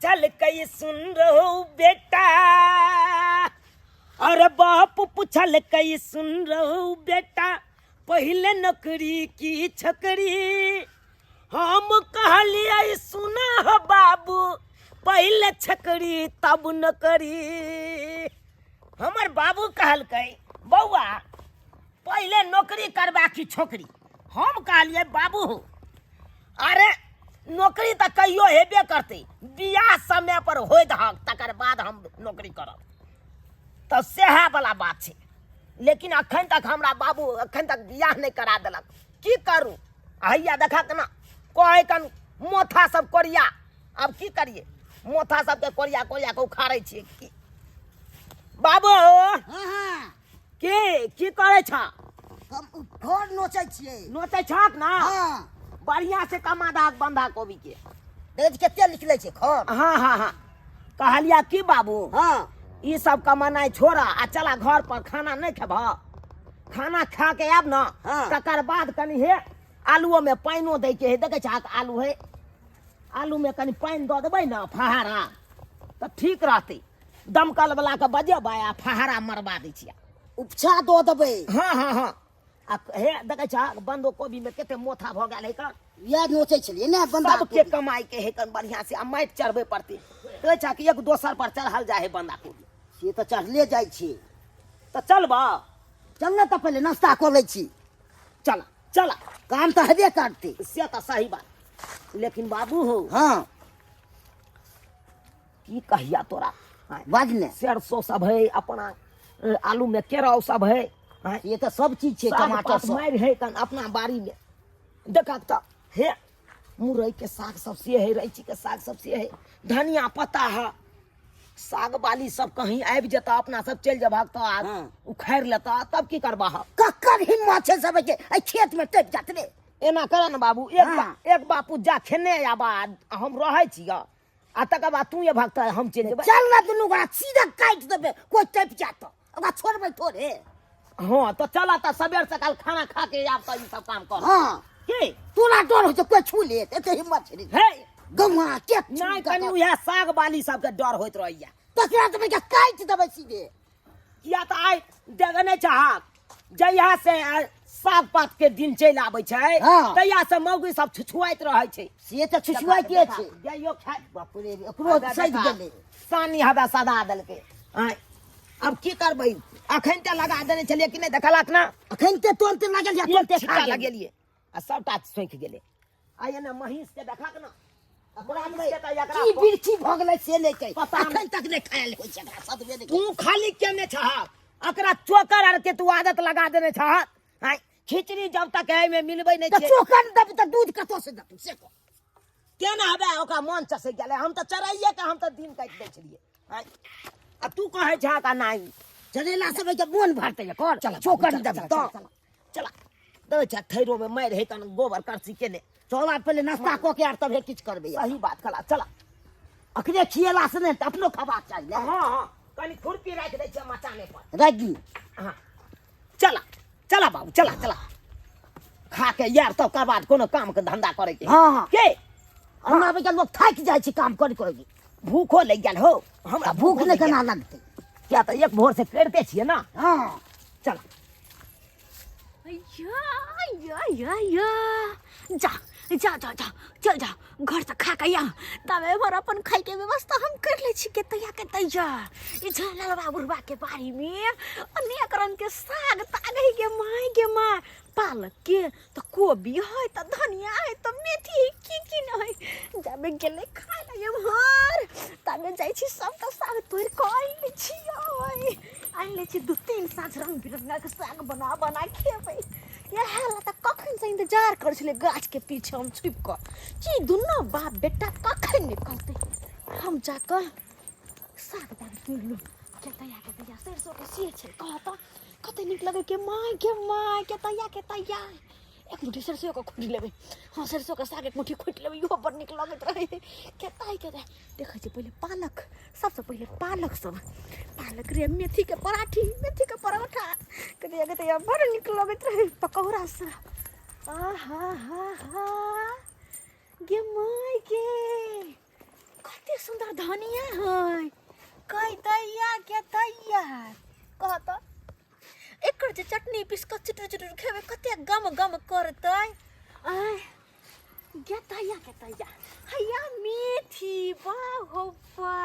पूछल कई सुन रहो बेटा, और बाप पूछल कई सुन रहो बेटा, पहले नौकरी की छकरी। हम कहलिए सुना हो बाबू, पहले छकरी तब नौकरी। हमर बाबू कहलकै बौआ पहले नौकरी करबा की छोकरी। हम कहलिए बाबू अरे नौकरी तो कहियो हेबे करते, बियाह समय पर हो दहक तकर बाद हम नौकरी करब, तो सेहा वाला बात है। लेकिन अखन तक हमरा बाबू अखन तक बियाह नहीं करा देलक, की करूँ। हैया देखा के ना कहे कन मोथा सब कोरिया, अब की करिए मोथा सबके कोरिया कोरिया के उखाड़े छिए की। बाबू हाँ की करे छ? हम घर नोचै छियै। नोचे छक ना? हाँ बढ़िया से कमा दाक बंधा कोबी के। देख कते लिखले छै घर। हाँ हाँ हाँ कहलिया की बाबू हाँ ये सब कमाना छोड़ा आ चला घर पर खाना नहीं खेब, खाना खा के आब ना हाँ। तकर बाद कनी हे आलूओ में पानिओ दै के है। देखे छाक आलू है, आलू में कनी पानि दऽ देबै ना फहारा तो ठीक रहते। दमकल वाला के बजेबै आ फहारा मरवा दै छियै। उपछा दऽ देबै। हाँ हाँ हाँ आ हे देखे छाक बंधो कोबी में कते मोथा भऽ गेल है कन। इएह नोचै छलियै ने बंदा सबके कमाई के है कन बढ़िया से आ माटि चढ़बे पड़ते। देखे छाक एक दोसर पर चढ़ल जाए है बंधा कोबी। से तऽ चढ़ले जाइ छी। तो चलबा चल ने तऽ पहिले नाश्ता कऽ लै छी। चला चला काम तऽ हेबे करतै। से तो सही बात, लेकिन बाबू हो हाँ की कहिया तोरा बाज ने। सरसों सब है अपना, आलू में केराव सब है, ये तऽ सब चीज छै। टमाटर सब मारि है कन अपना बाड़ी में। देखा तो हे मुरई के साग सब से है, रैची के साग सब से है, धनिया पत्ता है, साग बाली सब कहीं आबि जता अपना सब चल जब तो हाँ। उखाड़ लेता तब की करबा। ककर हिम्मत छै सब के एहि खेत में टपि जात रे। एना कर न बाबू हाँ। एक बापू जा खेने आबा हम रहे छियै आ तकर बाद तू ये भागता हम चल जेबै। चल ना दुनू गोरा सीधा काटि देबै, कोई टपि जात ओकरा छोड़बै थोड़े। हाँ तो चला तो सबेर सकाल खाना खा के आब तो ई सब काम कर। हाँ की तोरा डर होइ छै कोई छू लेत, एते हिम्मत छै रे। हे गौवा के नहीं कनी उहे साग बाली सबके डर होइत रहैया। तकरा तऽ के काटि देबै सीधे। किया तो आइ देगने चाहत जहिया से साग पात के दिन चलि आबै छै हाँ। तहिया से मौगी सब छुछुआइत रहै छै। से तऽ छुछुआइ के छै। जइयो खाइ बाप रे ओकरो सैध गेलै। सानी हदा सदा देलकै। आइ अब की करबै, अखन ते लगा देने छलिए कि नहीं देखलक ना, अखन ते तुरंत लागल जा तुरंत छिट्टा खा गेल। लगेलिए आ सबटा सोखि गेलै। आइ ने महींष के देखक ना ओकरा में महींष के तऽ एकरा की बिरछी भऽ गेलै से नहि कहि। पता नहीं। अखन तक नहि खायल होइ छै एकरा सदबे नहि। तू खाली केने छहक एकरा चोकर आर के तू आदत लगा देने छहक। आइ खिचड़ी जब तक है में मिलबै नहीं तऽ छै चोखन देब तऽ दूध कतऽ से देब से कह। केना हबे ओकरा मन चसे गेलै। हम तो चराइए के हम तो दिन काटि दै छलिए। आइ आ तू कहे छहक आ नहीं चलेला सब के मोन भरतै कर। चला चोखन देब चला तऽ चला चला दे छ थैरो में मार है तन गोबर करसी केने। चला पहिले नाश्ता कऽ के आर तब किछ करबै। सही बात कला चला। अखने खिएला से नहि तऽ अपनो खबाक चाही ने। हाँ हाँ कनी खुरपी राख दै छै मचाने पर। राखि दी। हाँ चला चला बाबू चला चला खा के यार तब कर बाद कोनो काम के धंधा करे के। हाँ हाँ के हमरा बेटा लोग थाकि जाइ छै काम कर कर। भूखो लग गेल हो हमरा भूख लग नहि गेल। केना लगतै। क्या तो एक भोर से करते छिए ना। हाँ चला जा जा जा जा चल जा घर से खा के या तबे भर अपन खाई के व्यवस्था हम कर ले छी के तैया ई झलल बाबुरबा के बारी में अनेक रंग के साग तागई के माय पालक के तो कोबी है तो धनिया है तो मेथी है की न है जाबे गेले खाय लगे भर तबे जाई छी सब तो साग तोड़ के आइले छी आइले छी दू तीन साँझ रंग बिरंगा के साग बना बना खेबै। यह त कखन से इंतजार कर छले गाछ के पीछे हम छुप कर जी दुनो बाप बेटा कखन निकलते हम जाकर साग दाल कीन लू। के तैया सरसों के सीए छे कहता कते निक लगे के माय के तैया एक मुट्ठी सरसों को खोट लेबे। हाँ सरसों का साग एक मुट्ठी खोट लेबे इहो बड़ निक लगत रहे। के देखे छे पहले पालक सबसे पहले पालक रे मेथी के पराठा कते बड़ निक लगत रहे पकौड़ा सा। आहा हा हा गे माय गे कते सुंदर धनिया है कई दैया के दैया कहत एकर जे चटनी पीस के चुटुर चुटुर खेबे कते गम गम करतै आय के दैया हैया मेथी बाहो बा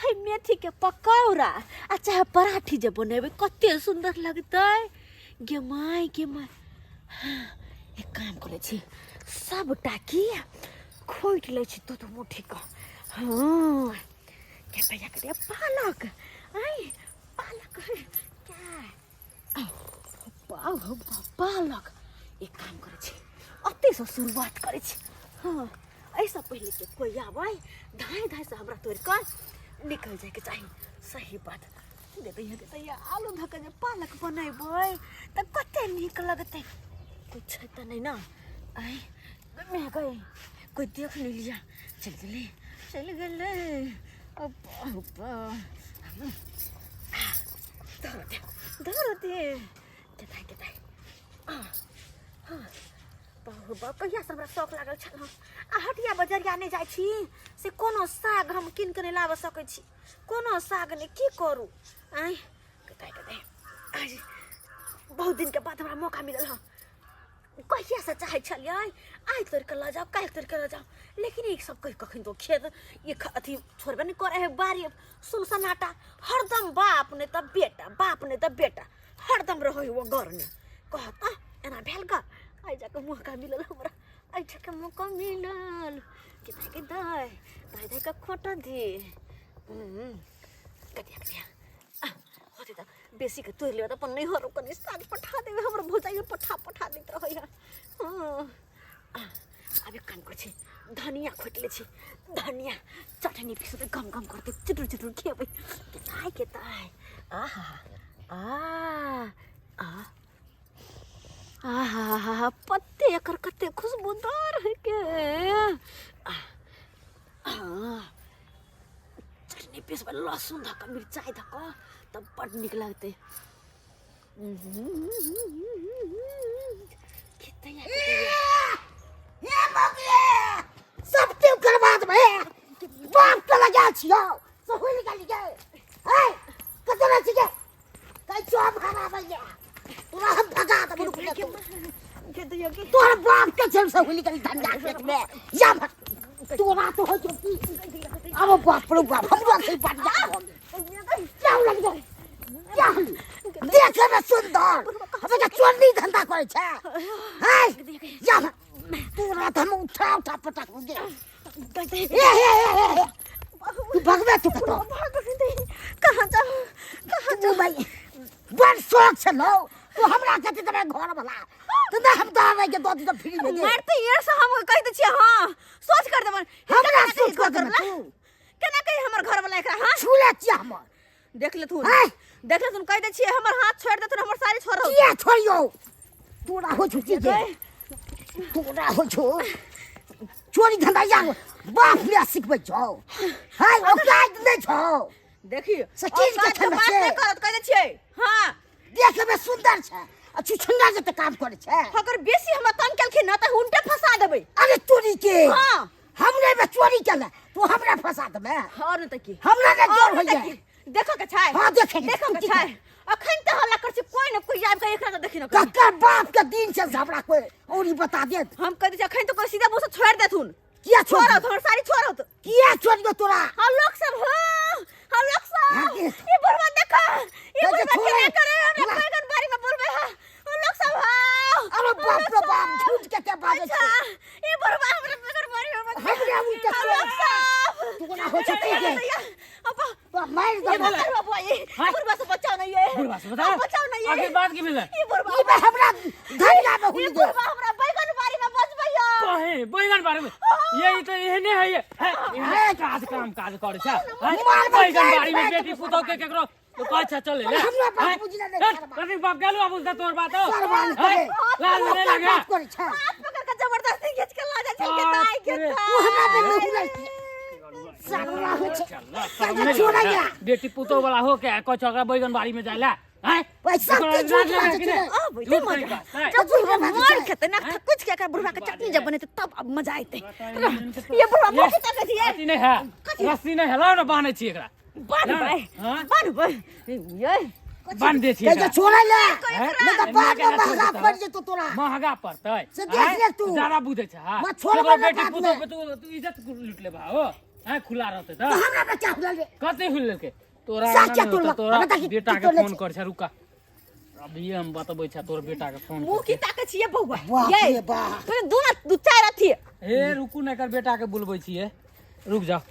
है मेथी के पकौड़ा आ चाहे पराठी जे बनेबे कते सुंदर लगतै गे माय हाँ, एक काम करे छी सब टाकी खोट ले छी तो मुठी का हाँ के दैया के पालक आई पालक क्या पालक एक काम करे छी अते से शुरुआत करे छी हाँ ऐसा पहले के कोई आवे धाय धाय से हमरा तोड़ कर निकल जाए के चाहिए सही बात दे दैया आलू धक जे पालक बनेबै त कते नीक लगतै कुछ त नहीं ना आई मैं गई कोई देख नहीं लिया चल गए अब धर दे केताई बाप कहिया से हमरा शौक लागल छल आ हटिया बजरिया नहीं जाइ छी से कोनो साग हम किन के नहीं लाब सकै छी कोनो साग नहीं की करू आई केताई आज बहुत दिन के बाद हमरा मौका मिलल ह कहिया से चाहे छलियै आई तोड़ के ल जाओ काल्हि तोड़ के ल जाओ लेकिन एक सब कहीं कखन तो खेत ये अथी छोड़बे नहीं करे है बारी सुनसनाटा हरदम बाप ने त बेटा हरदम रहो वो घर ने कहत एना भेल का आई जाके मौका मिलल हमरा आई जाके मौका मिलल के दाय का खोटा दे कतिया होते त बेसी के तोड़ ले त अपन नहीं हरो कनी साग पठा देबे हमरा भोजाई पठा देत रहै हां अब एक काम कर छी धनिया खोट ले छी धनिया चटनी पीस के गम गम करते चुटुर खेबै के ताई आहा पत्ते एकर कते खुशबूदार है के चटनी पीस में लहसुन धक मिर्चाई धक तब बड़ निक लगते सब टीम करबाद में बाप के लगा छियो सब होई निकाल गए हे कतो ना छिके कई चोप खराब है तोरा हम भगा दे के दैया के तोर बाप के चल से होई निकाल धनिया खेत में या तोरा तो हो चुकी अब बाप रे बाप हमरा से बात क्या लग गए क्या देखे में सुंदर अब के चोरनी धंधा करे छे हे या तोरा तो हम उठा पटक दे तू भगवे तू कहां जा भाई बड़ शौक से लो तू हमरा कहते तबे घर वाला तो ना हम दावे के दो तो फ्री में दे मारते यार से हम कह दे छी हां सोच कर देबन हमरा सोच कर दे तू केना कहि हमर घर वाला एकरा हां छुले छिया हम देख ले तू कह दे छी हमर हाथ छोड़ दे तू हमर सारी छोड़ो किया छोड़ियो तोरा हो छुची जे तोरा हो छो चोरी धंधा या बाप ले सिखबै छौ हाय औकात नहीं छौ देखिए सचीज के खेल बात नहीं करत कह दे छी हां देखे में सुंदर छे अच्छी छंगा जते काम करे छे अगर बेसी हम तंग केलखिन न त हुनटे फसा देबै अरे चोरी के हां हमरे में चोरी केले तू हमरा फसा देबे और न त की हमरा ने जोर हो जाए देखो के छै हां देखे के छै अखन त हल्ला कर छी कोई न कोई आब के एकरा त देखि न कक्का बाप के दिन से हमरा कोई औरी बता दे हम कह दे छी अखन तो कोई सीधा मुंह से छोड़ देथुन किया छोड़ो हमर सारी छोड़ो तो किया छोड़ियो तोरा हम लोग सब ये बुढ़वा देखो ये बुढ़वा क्या करे हम बैगन बाड़ी में बोलबे हम लोग सब अरे बाप रे बाप झूठ के बाजे अच्छा ये बुढ़वा हमरे बैगन बाड़ी में हमरे उल्टे हम लोग सब तू ना हो सकती है अब तो मार दे बुढ़वा ये बुढ़वा से बचाओ नहीं है बुढ़वा से बचाओ नहीं है आगे बात की मिले ये बुढ़वा ये हमरा धनिया में हुई दे बुढ़वा हमरा बैगन बाड़ी में बचबैया कहे बैगन बारे में यही तो एहने है ये काज काम काज करे छ बैगन बाड़ी में बेटी पुतौ के केकरो तो अच्छा चले ले हमरा बाप बुझले नहीं कथि बाप गेलु अब उनका तोर बात हो सरवान करे लाज नहीं लगे करे छ हाथ पकड़ के जबरदस्ती खींच के ला जा के ताई के तू हमरा पे हुई सरवा हो छ छोड़ा गया बेटी पुतौ वाला हो के कछ ओकरा बैगन बाड़ी में जाइला हैं पैसा के झूठ बात छै अब इते मजा जब बुढ़वा मार के त ना कुछ के कर बुढ़वा के चटनी जब बने तब अब मजा आते ये बुढ़वा मुंह कितना कहती है अथी नहीं है रस्सी नहीं है लाओ ना बांधे छी एकरा बन भाई हाँ? बन भाई ये बांध दे छी कैसे छोड़ा ले हैं? नहीं तो बाद में महंगा पड़ जेतो तोरा महंगा पड़तै से देख ले तू। ज्यादा बुझे छ मैं छोड़बे केकरो ना बेटी बात पुतो में। पे तू इज्जत लूट ले बा हो हैं खुला रहते त तो हमरा बच्चा हुआ ले कते हुल के तोरा साथ ना क्या नहीं तोड़लक? होता, तोरा बता कि बेटा की के तोड़ले फोन छै? कर छ रुका अभी हम बतबै छ तोर बेटा के फोन मुंह की ताकत छिए बउआ बाप ये रे बाप। तो दू चार अथी हे रुकू ना कर बेटा के बुलबै छिए रुक जा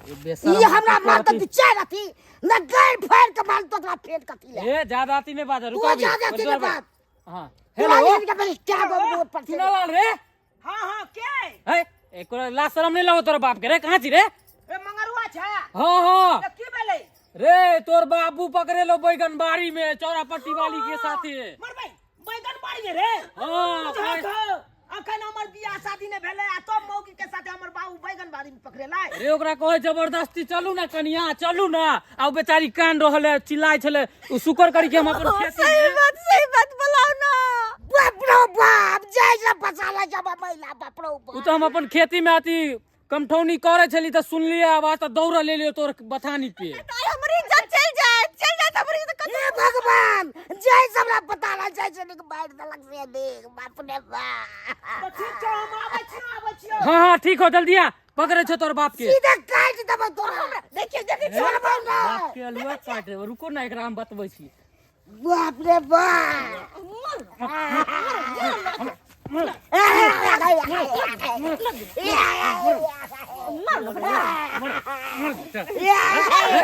ये हमरा मारत तू चार अथी न गैर फेर के मार तो तोरा फेर कथी ले ए ज्यादा आती नहीं बात तू रुका भी ज्यादा अथी ले बात हां हेलो हेलो ये के पहले क्या बोल पर सुना लाल रे हाँ हाँ के है एक ला शरम नहीं लगो तोर बाप के रे कहां छी रे ए मंगरुआ छा हां हां तो की भेलै रे तोर बाबू पकड़े लो बैगन बाड़ी में चौरापट्टी वाली के साथे मर भाई बैगन बाड़ी में रे हां अखन हमर बियाह शादी ने भेलै आ तो मौगी के साथे हमर बाबू बैगन बाड़ी में पकड़ेला रे ओकरा कहे जबरदस्ती चलू ना कनिया चलू ना आ बेचारी कान रहले चिल्लाय छले उ शुक्र करी के हम अपन खेती में सही बात बोलाओ ना बाप रे बाप जय से बचाला जब महिला बाप रे उ बाप तो हम अपन खेती में आती कमठौनी करे छली त सुन लिए आवाज त दौड़ ले लियो तोर बथानी पे हमारी इज्जत चल जाए तो हमारी इज्जत हे भगवान जय से हमरा पता ना जय से निक बाइट दलक से देख बाप रे बाप तो ठीक छ हम आबै छियो हां हां ठीक हो जल्दी आ पकड़े छ तोर बाप के सीधे काट देबो तोरा देखिए छोड़बो ना बाप के अलुआ काट दे रुको ना एकरा हम बतबै छी बाप रे बाप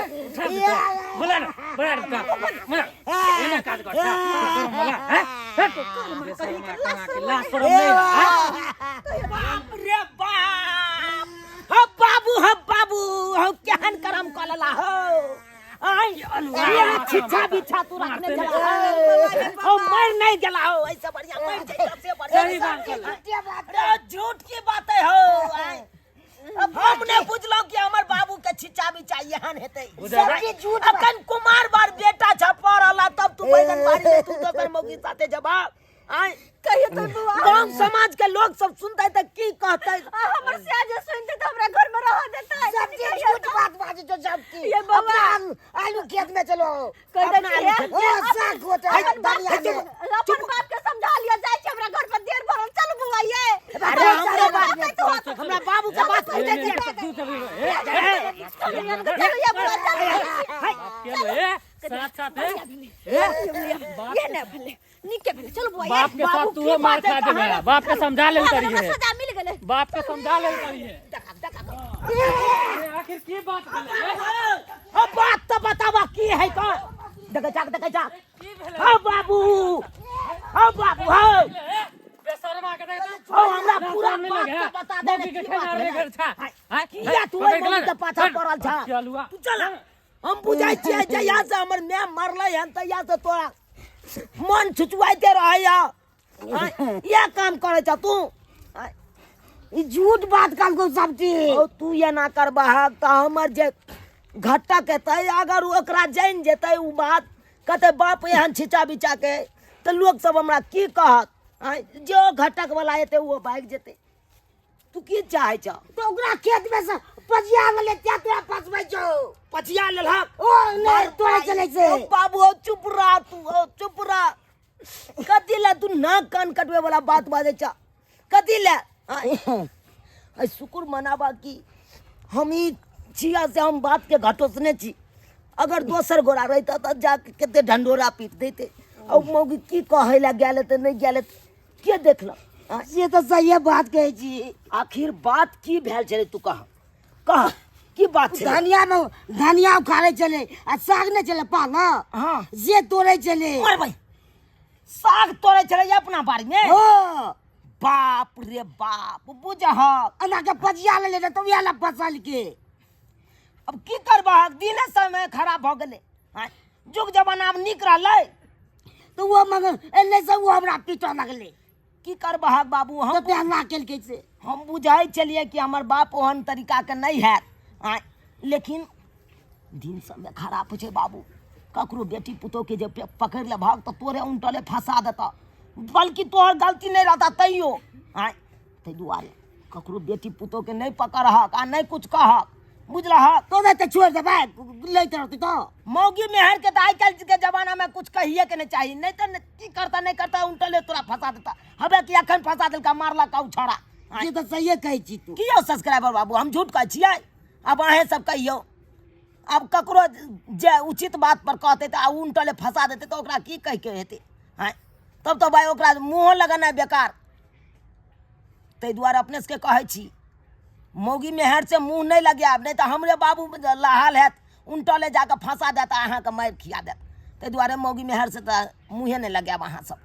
बोला ना बोला एना काट कर बोला हैं ला शरम नहीं बाप रे बाप हो बाबू हो केहन करम कलला हो आई ये छिछा बिछा तू रखने चला हो मर नहीं गेला हो ऐसे बढ़िया मर जाए सबसे बढ़िया सही बात कर अरे झूठ की बातें हो आई अब हमने बुझलो कि हमर बाबू के छिछा बिछा यहन हेतै सबके झूठ अखन कुमार बार बेटा छपा रहला तब तू बैगन बाड़ी में तू तो कर मौगी साथे जवाब आई कहिए तो बुआ गांव समाज के लोग सब सुनते त की कहते हमर से आज सुनते तो हमरा घर में रह देता सबके झूठ बात बाजी तो सबकी ये बाबा। अपना आलू खेत में चलो कह दे ओ साग होता है दरिया में अपन बाप के समझा लिया जाए कि हमरा घर पर देर भरल चल बुआ ये अरे हमरे बात में हमरा बाबू के बात सुन दे साथ साथ है ये ना भले निके भले चल बुआ बाप के साथ तू मार खा दे मेरा बाप के समझा ले उतरी है सजा मिल गेले बाप के समझा ले उतरी है आखिर की बात है अब बात तो बतावा की है का देखे जा हो बाबू हो बेशर्मा के देख ओ हमरा पूरा बात तो बता दे मौकी के की ठेला रे घर छा हां किया तू मौगी के पाछा पड़ल छा चलुआ तू चल हम बुझाई छियै जहिया से हमर मैं मरले हन तहिया से तोरा मन छुचुआइते रहैया ये काम करे छ तू ई झूठ बात काल को सबकी ओ तू ये ना करबा त हमर जे घटक हेतै अगर ओकरा जान जेतै उ बात कहते बाप एहन छिचा बिचा के त लोग सब हमरा की कहत जो घटक वाला हेतै वो भाग जेतै तू की चाहै छ तो ओकरा खेत में से पजिया वाले त्या तोरा फसबै छौ पछिया लेलहक ओ नहीं तोरे चले से ओ बाबू ओ चुप रह तू ओ चुप रह कथी ले तू नाक कान कटवे वाला बात बाजे छ कथी ले आई शुक्र मनाबा की हम ई छिया से हम बात के घटोसने छी अगर दोसर गोरा रहता त जाके केते ढंडोरा पीट देते अब मौगी की कहै ला गेले त नहीं गेले के देखल ये तो सही बात कहै छी आखिर बात की भेल छले तू कह की बात छले धनिया उखाड़े चले आ साग ने चले पाला हां जे तोड़े चले और भाई साग तोड़े चले अपना बाड़ी में हो बाप रे बाप बुझह अना के पजिया ले ले तो याला फसल के अब की करबा दिन समय खराब हो गेले जुग जमाना अब निक रहले तो वो मगर एने से वो हमरा पीटो लगले की करबा बाबू तो हम ते हल्ला केल के से हम बुझाई चलिए कि हमर बाप ओहन तरीका के नहीं है लेकिन दिन समय खराब हो छै बाबू ककरो बेटी पुतोह के जे पकड़ ले भाग तो तोरे उंटले फंसा देता बल्कि तोहर गलती नहीं रहता तैयो तै दुआरे ककरो बेटी पुतोह के नहीं पकड़हक आ नहीं कुछ कहक बुझलहक। तो दे छोड़ दे भाई लेते रहती तो मौगी मेहर के तो आज कल के जमाना में कुछ कहिए के नहीं चाहिए, नहीं तो की करता नहीं करता उल्टले तोरा फंसा देता। हबे कि अखन फंसा दिलका मारला का उछाड़ा। ये तो सही कही छी तू। कियो सब्सक्राइबर बाबू हम झूठ कहै छियै, अब अहें सब कहियो। अब ककरो जे उचित बात पर कहते तो उल्टले फंसा देते तो ओकरा की कह के हेतै हैं। तब तो भाई ओकरा मुँह लगाना बेकार। ताहि दुआरे अपने सबके कहै छी मौगी मेहर से मुँह नहीं लगायब, नहीं तो हमरे बाबू लहाल हैत उल्टले जाके फंसा देता अहाँके मारि खिया देत। ताहि दुआरे मौगी मेहर से तो मुँहे नहीं लगायब अहाँ सब।